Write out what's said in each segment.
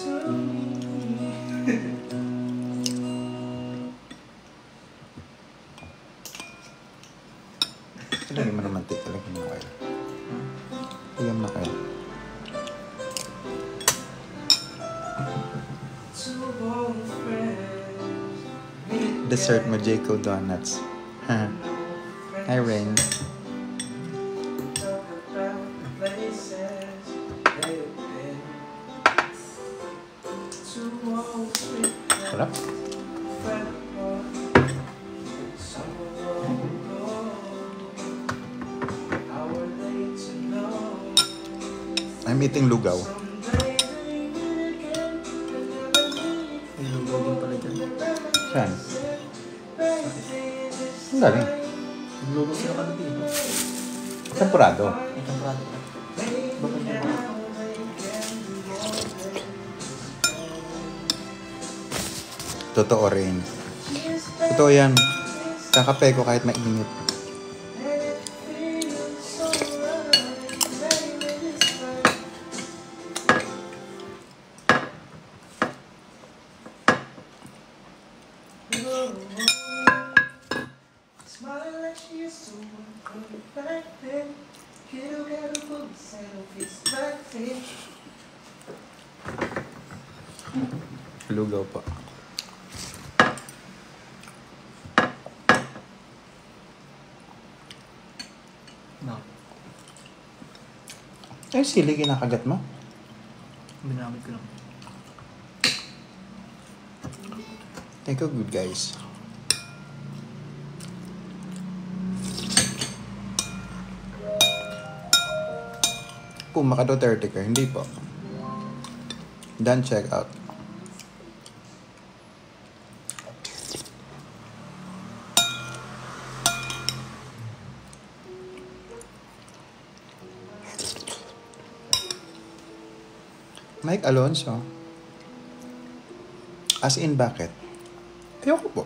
Lagyan mo naman tita. Lagyan mo kayo. Lagyan mo na kayo. Dessert mo, Jayco Donuts. Hi, Rain. Sarap. I'm eating lugaw. May lugaw din pala dyan. Saan? Ang galing. Lugaw sila ka dito. Tempurado. May temprado ka. Bakit niya ba? Totoo rin. Totoo yan. Kakape ko kahit mainit. Lugaw pa. No. Eh, sili kinakagat mo? Binamit ko lang. Thank you, good guys. Kung maka Duterte ka, hindi po. Done, check out. Mike Alonso. As in, bakit? Ayoko po.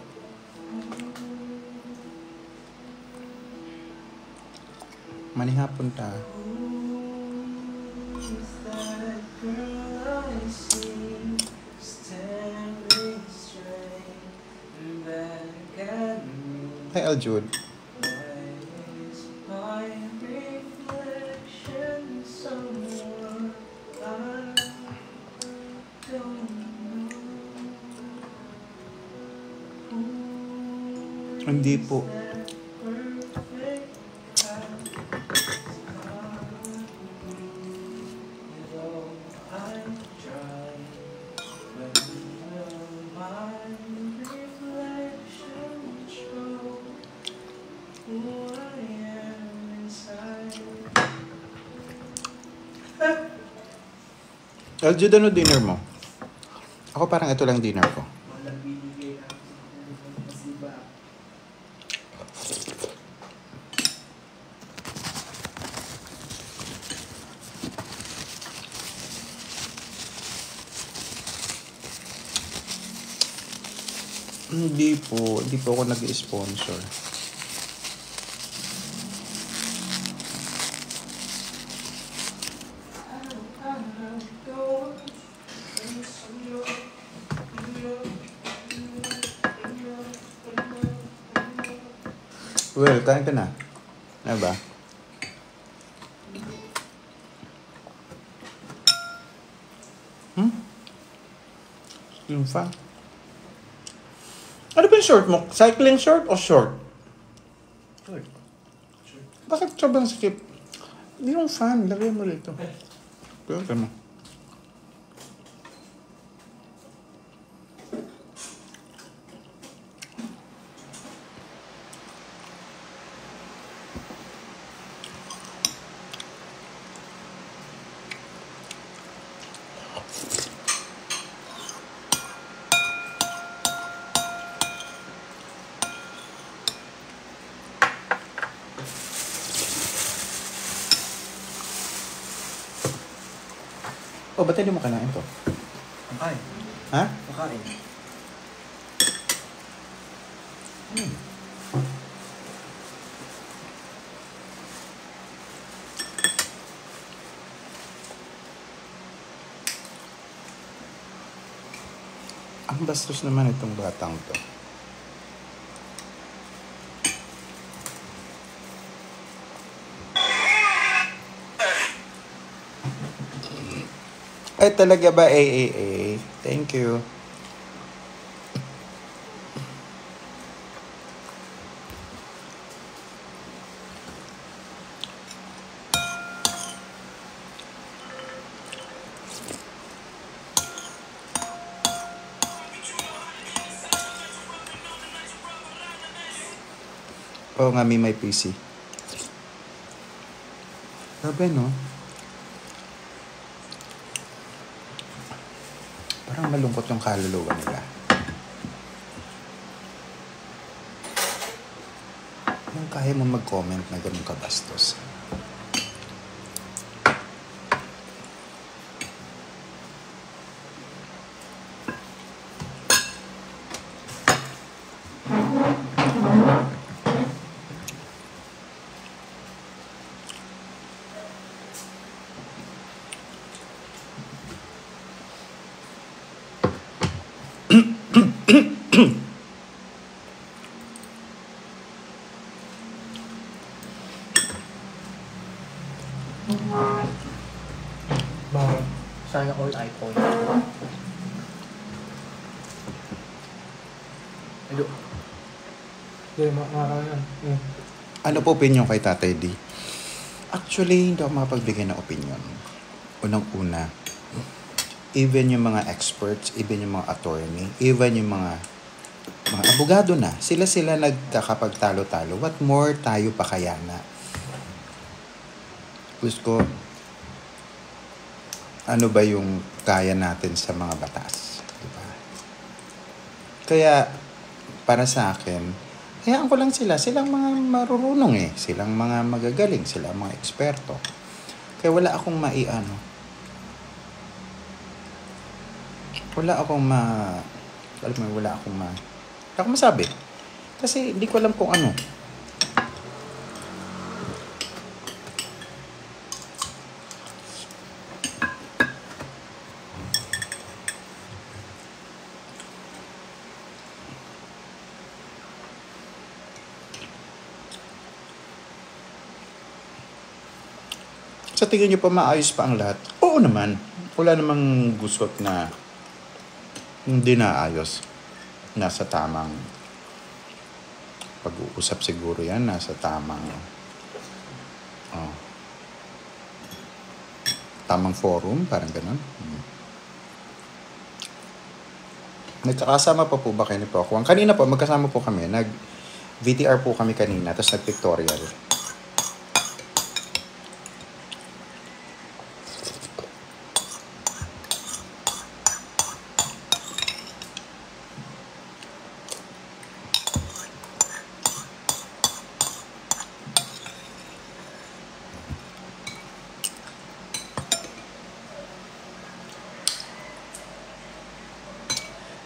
Manihapon ta. Hi, Aljude. Hindi po. Aljude, ano dinner mo? Ako parang ito lang dinner ko. Hindi po ako nag-sponsor. Well, kain ka na. Ano ba? Yung fan. Ano ba yung short mo? Cycling short o short? Short. Bakit sobrang skip? Hindi yung fan. Lagay mo rito. Pero mo. Oh, ba't hindi mo kanain to? Makain. Ha? Makain. Ang bastos naman itong batang to. Ay, talaga ba, AAA? Thank you. Oo nga, may PC. Grabe, no? Parang malungkot yung kaluluwa nila. Kung kaya mo mag-comment na ganun kabastos. Bawal. Sana all iPhone. Hello. Hindi, makakayan. Ano po opinion kay Tatay D? Actually, hindi ako makapagbigay ng opinion. Unang-una, even yung mga experts, even yung mga attorney, even yung mga abogado na, sila nagkakapagtalo-talo. What more tayo pa kaya na? Gusto ko, ano ba yung kaya natin sa mga batas? Diba? Kaya, para sa akin, hayaan ko lang sila. Silang mga marurunong eh. Silang mga magagaling. Silang mga eksperto. Kaya wala akong wala akong masabi. Kasi hindi ko alam kung ano. Sa tingin niyo pa maayos pa ang lahat? Oo naman. Wala namang gusot na hindi naayos. Nasa tamang pag-uusap siguro yan. Nasa tamang tamang forum. Parang ganun. Nagkakasama pa po ba kayo ni Pokwang? Kanina po, magkasama po kami. Nag-VTR po kami kanina. Tapos nag-pictorial.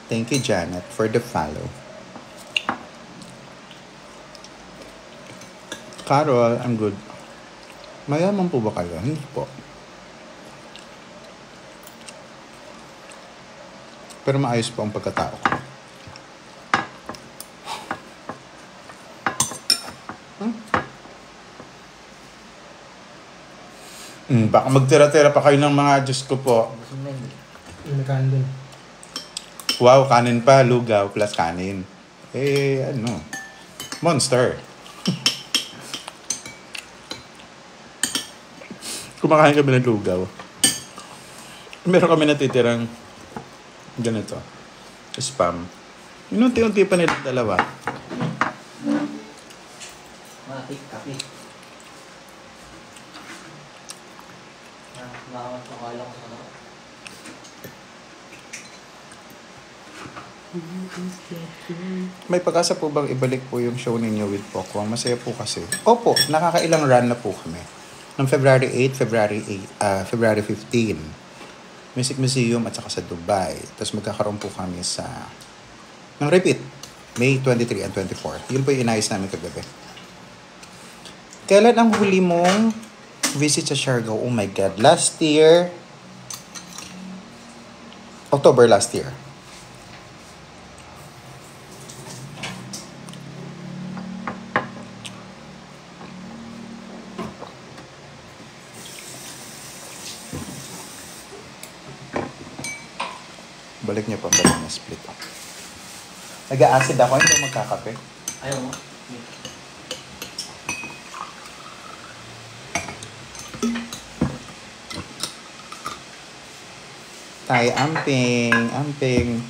Thank you, Janet, for the follow. Carol, I'm good. Mayaman po ba kayo? Hindi po. Pero maayos po ang pagkatao ko. Baka magtira-tira pa kayo ng mga Diyos ko po. May kanin din. Wow, kanin pa, lugaw plus kanin. Monster. Kumakain kami ng lugaw. Meron kami natitirang ganito. Spam. Inunti-unti pa nila dalawa. Matik kape. Nakakamat ko kala ko sa ano. May pag-asa po bang ibalik po yung show ninyo with Pokwang? Masaya po kasi. Opo, nakakailang run na po kami. Noong February 8, February 15. Music Museum at saka sa Dubai. Tapos magkakaroon po kami ng repeat. May 23 and 24. Yun po yung inayos namin kagabi. Kailan ang huli mong visit sa Siargao? Oh my God. Last year, October last year. Balik niyo pa ang banana split. Nag-acid ako, hindi ako magkakape. Ayaw mo? Tay, amping.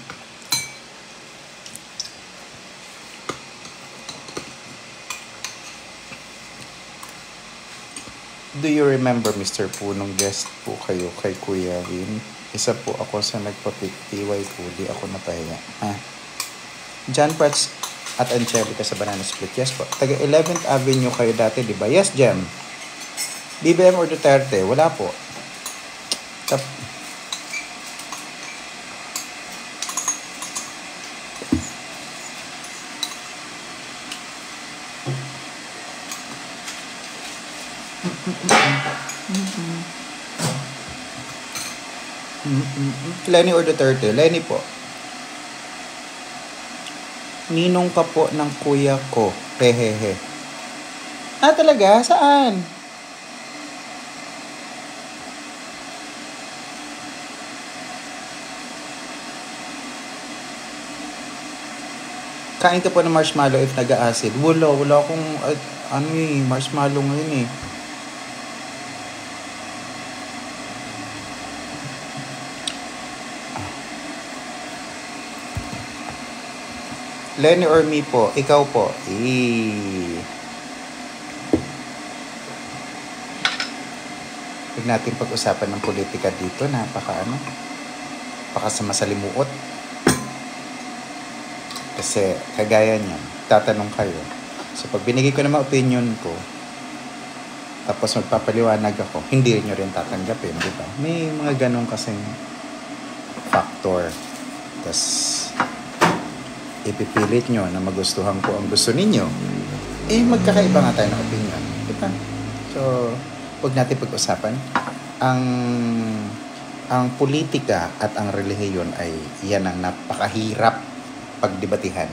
Do you remember, Mr. Po, nung guest po kayo kay Kuya Win? Isa po ako sa nagpa-TY po, di ako napahinga. Ha? John Prats at Angelica sa Banana Split. Yes po. Taga 11th Avenue kayo dati, di ba? Yes, Jem. BBM or Duterte? Wala po. Lenny or Duterte? Lenny po. Ninong ka po ng kuya ko. Hehehe. Ah, talaga? Saan? Kain ka po ng marshmallow if nag-acid. Wala akong, marshmallow ngayon eh. Lenny or me po? Ikaw po. Huwag natin pag-usapan ng politika dito. Napaka masalimuot. Kasi kagaya niyan, tatanong kayo. So pag binigay ko naman opinion ko, tapos magpapaliwanag ako, hindi nyo rin tatanggapin, di ba? May mga ganong kasing factor. Tapos ipipilit nyo na magustuhan ko ang gusto ninyo, magkakaiba nga tayo ng opinion. Diba? So, huwag natin pag-usapan. Ang politika at ang relihiyon ay yan ang napakahirap pagdebatihan.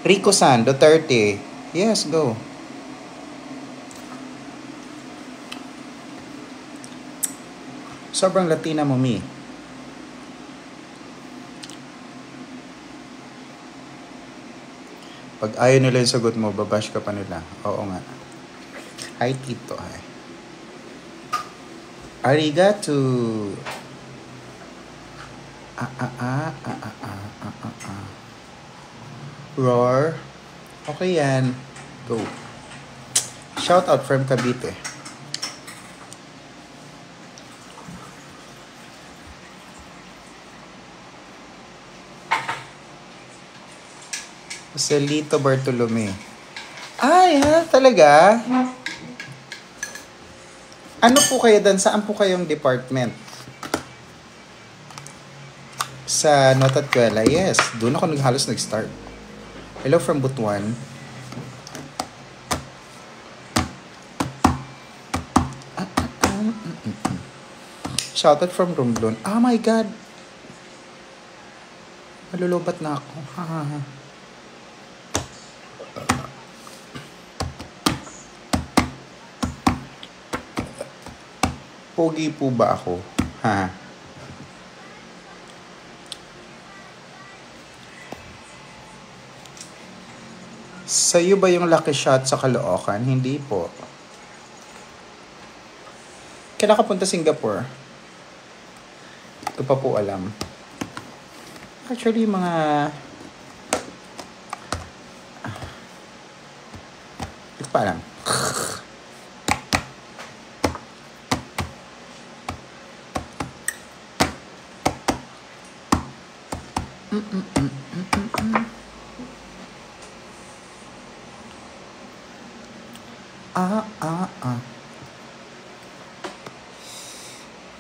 Rico San, Duterte. Yes, go. Sobrang Latina mo, Mi. Pag ayaw nila yung sagot mo, babash ka pa nila. Oo nga. Hi, Tito. Hi. Arigato. Roar. Okay yan. Go. Shout out from Cavite. Celito Bartolome. Talaga? Ano po kayo doon? Saan po kayong department? Sa Notatkuela? Yes. Doon ako halos nag-start. Hello from Butuan. Shoutout from Romblon. Oh my God! Malulubat na ako. Pogi po ba ako? Ha? Sa'yo ba yung lucky shot sa Caloocan? Hindi po. Kailan ka punta Singapore? Ito pa po alam. Actually, mga... Ito pa alam.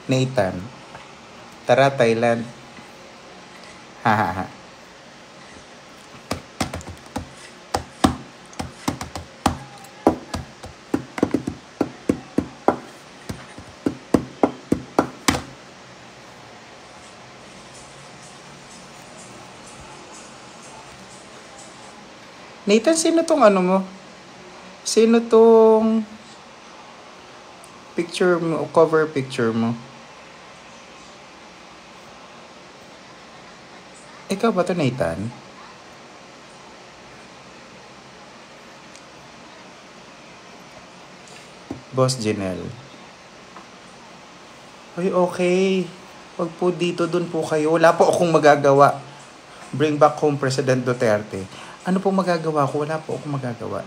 Nathan. Tara, Thailand. Hahaha. Nathan, sino tong ano mo? Sino tong Picture mo, cover picture mo. Ikaw ba ito, Nathan? Boss Janelle. Ay, okay. Wag po dito, dun po kayo. Wala po akong magagawa. Bring back home President Duterte. Ano po magagawa ko? Wala po akong magagawa.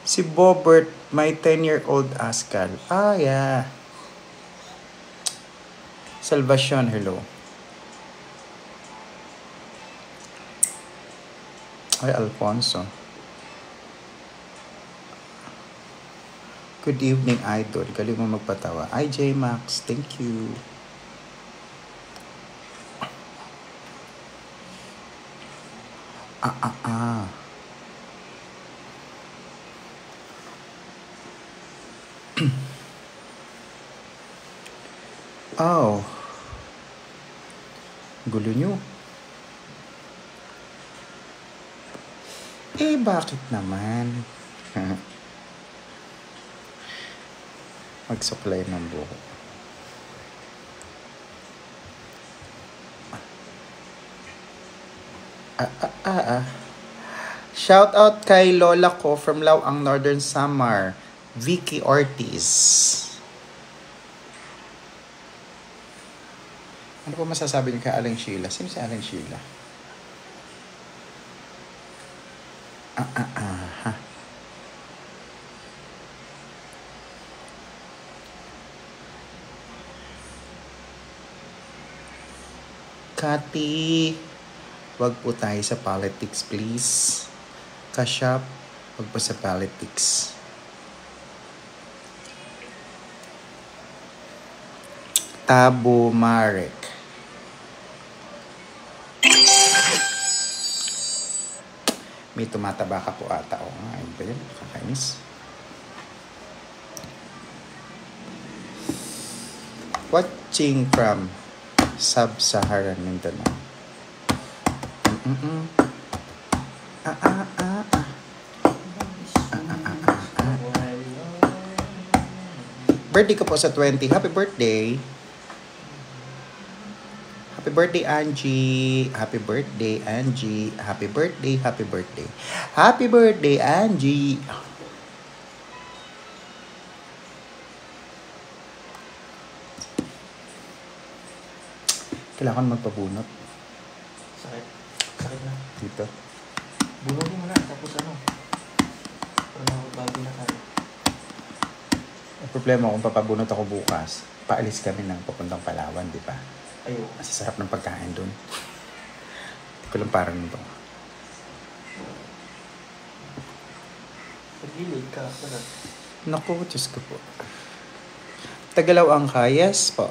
Si Bobert, my 10-year-old Askal. Ah, yeah. Salvacion, hello. Ay, Alfonso. Good evening, Idol. Galing mo magpatawa. Ay, J-Max. Thank you. Oh. Gulo nyo. Eh, bakit naman? Magsuklay ng buhok. Shout out kay Lola ko from Lawang Northern Samar, Vicky Ortiz. Ano po masasabi niyo kay Aling Sheila? Sino si Aling Sheila? Kati, wag po tayo sa politics, please. Kashap, wag po sa politics. Tabo Marek. May tumataba ka po ata. O nga, ayun ba yun? Kakainis. Watching from Sub-Saharan Mindanao. Birthday ko po sa 20. Happy birthday! Happy birthday, Angie! Happy birthday, Angie! Happy birthday, happy birthday! Happy birthday, Angie! Kailangan magpabunot. Sakit. Sakit na. Dito. Bunutin mo na. Tapos ano? Para bago na tayo. Ang problema kung papabunot ako bukas, paalis kami ng papuntang Palawan, di ba? Ayaw. Kasi sarap ng pagkain doon. Hindi ko lang parang ito. Pag-gilid ka. Pala. Naku, Diyos ko po. Tagalaw ang kayas po.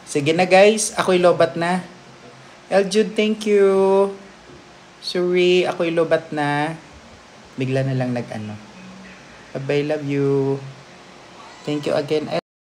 Sige na guys, ako'y lobat na. Eljude, thank you. Sorry, ako'y lobat na. Bigla na lang nag-ano. Bye-bye, love you. Thank you again.